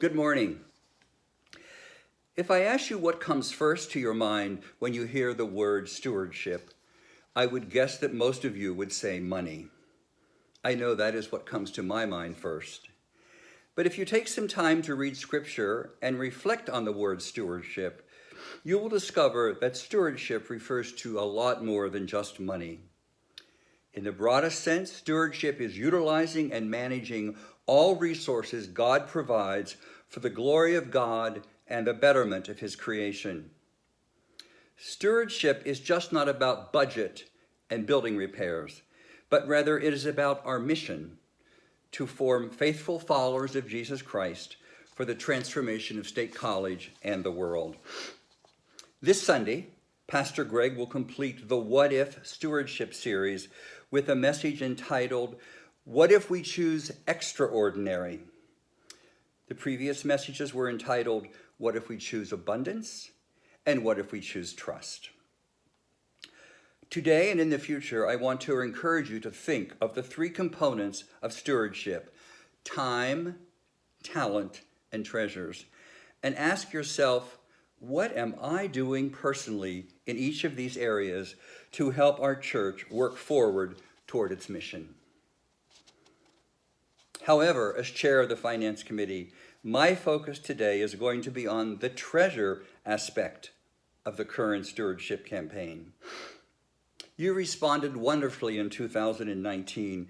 Good morning. If I ask you what comes first to your mind when you hear the word stewardship, I would guess that most of you would say money. I know that is what comes to my mind first. But if you take some time to read scripture and reflect on the word stewardship, you will discover that stewardship refers to a lot more than just money. In the broadest sense, stewardship is utilizing and managing all resources God provides for the glory of God and the betterment of his creation. Stewardship is just not about budget and building repairs, but rather it is about our mission to form faithful followers of Jesus Christ for the transformation of State College and the world. This Sunday, Pastor Greg will complete the What If Stewardship series with a message entitled, What If We Choose Extraordinary? The previous messages were entitled, What If We Choose Abundance? And What If We Choose Trust? Today and in the future, I want to encourage you to think of the three components of stewardship: time, talent, and treasures. And ask yourself, what am I doing personally in each of these areas to help our church work forward toward its mission? However, as chair of the Finance Committee, my focus today is going to be on the treasure aspect of the current stewardship campaign. You responded wonderfully in 2019.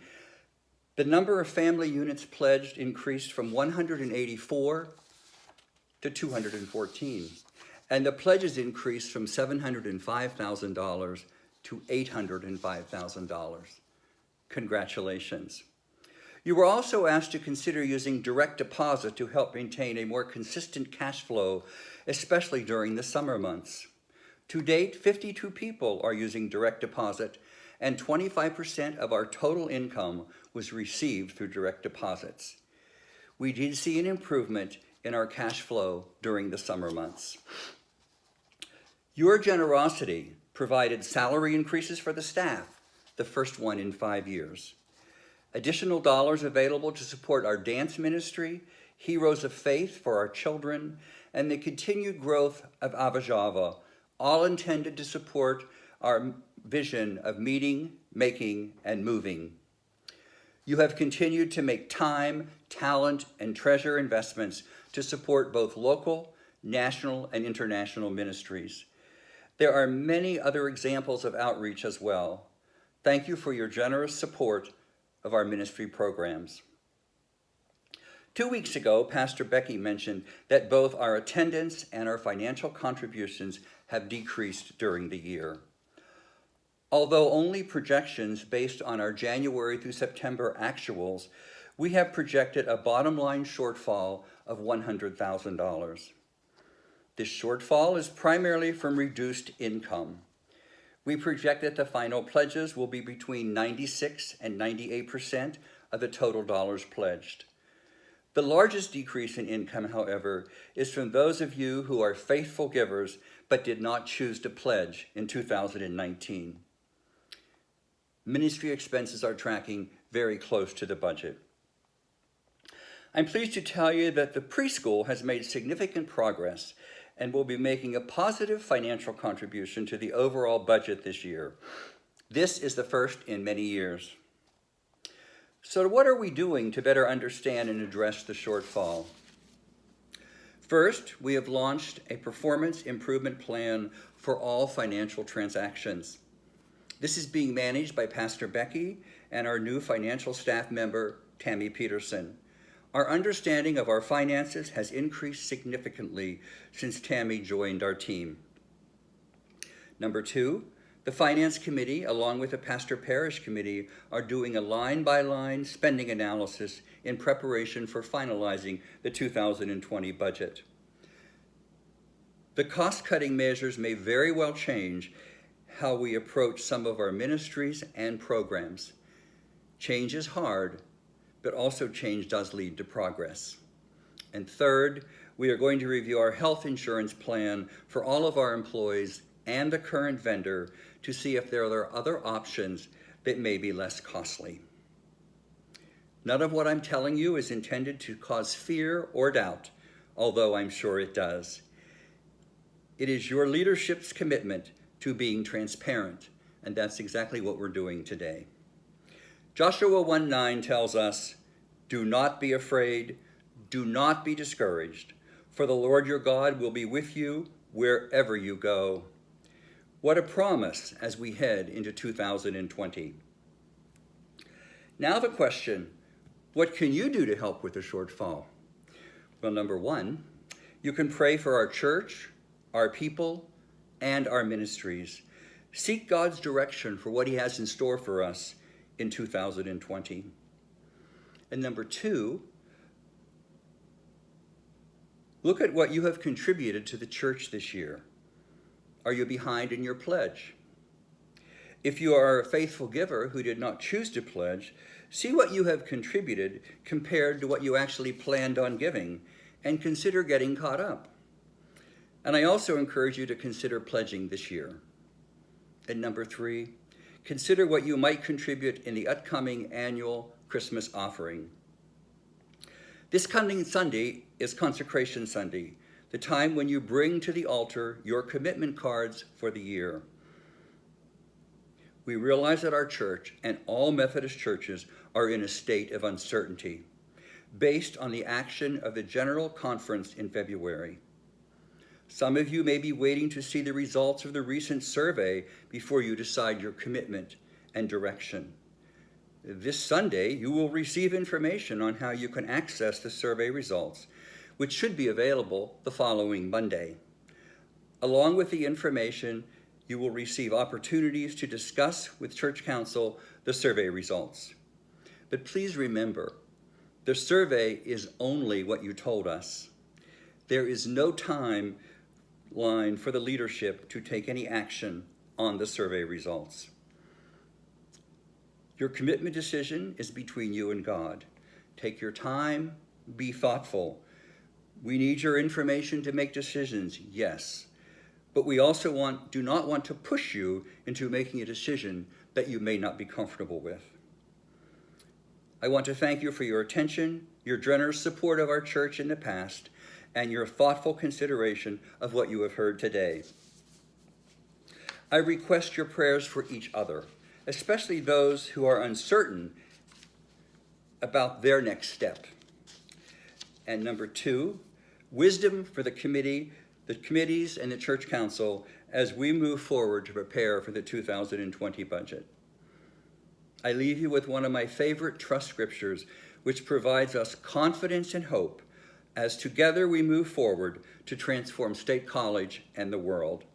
The number of family units pledged increased from 184 to 214, and the pledges increased from $705,000 to $805,000. Congratulations. You were also asked to consider using direct deposit to help maintain a more consistent cash flow, especially during the summer months. To date, 52 people are using direct deposit, and 25% of our total income was received through direct deposits. We did see an improvement in our cash flow during the summer months. Your generosity provided salary increases for the staff, the first one in 5 years. Additional dollars available to support our dance ministry, Heroes of Faith for our children, and the continued growth of Avajava, all intended to support our vision of meeting, making, and moving. You have continued to make time, talent, and treasure investments to support both local, national, and international ministries. There are many other examples of outreach as well. Thank you for your generous support of our ministry programs. 2 weeks ago, Pastor Becky mentioned that both our attendance and our financial contributions have decreased during the year. Although only projections based on our January through September actuals, we have projected a bottom line shortfall of $100,000. This shortfall is primarily from reduced income. We project that the final pledges will be between 96 and 98% of the total dollars pledged. The largest decrease in income, however, is from those of you who are faithful givers but did not choose to pledge in 2019. Ministry expenses are tracking very close to the budget. I'm pleased to tell you that the preschool has made significant progress and will be making a positive financial contribution to the overall budget this year. This is the first in many years. So what are we doing to better understand and address the shortfall? First, we have launched a performance improvement plan for all financial transactions. This is being managed by Pastor Becky and our new financial staff member, Tammy Peterson. Our understanding of our finances has increased significantly since Tammy joined our team. Number two, the Finance Committee, along with the Pastor Parish Committee, are doing a line-by-line spending analysis in preparation for finalizing the 2020 budget. The cost-cutting measures may very well change how we approach some of our ministries and programs. Change is hard, but also change does lead to progress. And third, we are going to review our health insurance plan for all of our employees and the current vendor to see if there are other options that may be less costly. None of what I'm telling you is intended to cause fear or doubt, although I'm sure it does. It is your leadership's commitment to being transparent, and that's exactly what we're doing today. Joshua 1:9 tells us, "Do not be afraid, do not be discouraged, for the Lord your God will be with you wherever you go." What a promise as we head into 2020. Now the question, what can you do to help with the shortfall? Well, number one, you can pray for our church, our people, and our ministries. Seek God's direction for what he has in store for us in 2020. And number two, look at what you have contributed to the church this year. Are you behind in your pledge? If you are a faithful giver who did not choose to pledge, see what you have contributed compared to what you actually planned on giving, and consider getting caught up. And I also encourage you to consider pledging this year. And number three, consider what you might contribute in the upcoming annual Christmas offering. This coming Sunday is Consecration Sunday, the time when you bring to the altar your commitment cards for the year. We realize that our church and all Methodist churches are in a state of uncertainty based on the action of the General Conference in February. Some of you may be waiting to see the results of the recent survey before you decide your commitment and direction. This Sunday, you will receive information on how you can access the survey results, which should be available the following Monday. Along with the information, you will receive opportunities to discuss with Church Council the survey results. But please remember, the survey is only what you told us. There is no timeline for the leadership to take any action on the survey results. Your commitment decision is between you and God. Take your time, be thoughtful. We need your information to make decisions, yes, but we also do not want to push you into making a decision that you may not be comfortable with. I want to thank you for your attention, your generous support of our church in the past, and your thoughtful consideration of what you have heard today. I request your prayers for each other, especially those who are uncertain about their next step. And number two, wisdom for the committees and the Church Council as we move forward to prepare for the 2020 budget. I leave you with one of my favorite trust scriptures, which provides us confidence and hope as together we move forward to transform State College and the world.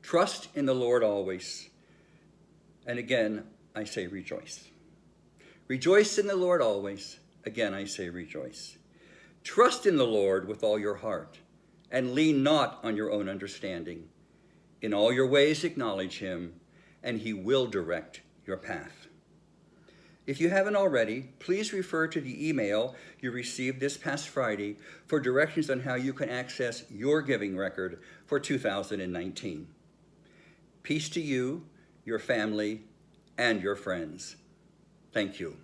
Trust in the Lord always. And again, I say rejoice. Rejoice in the Lord always. Again, I say rejoice. Trust in the Lord with all your heart, and lean not on your own understanding. In all your ways acknowledge him, and he will direct your path. If you haven't already, please refer to the email you received this past Friday for directions on how you can access your giving record for 2019. Peace to you, your family, and your friends. Thank you.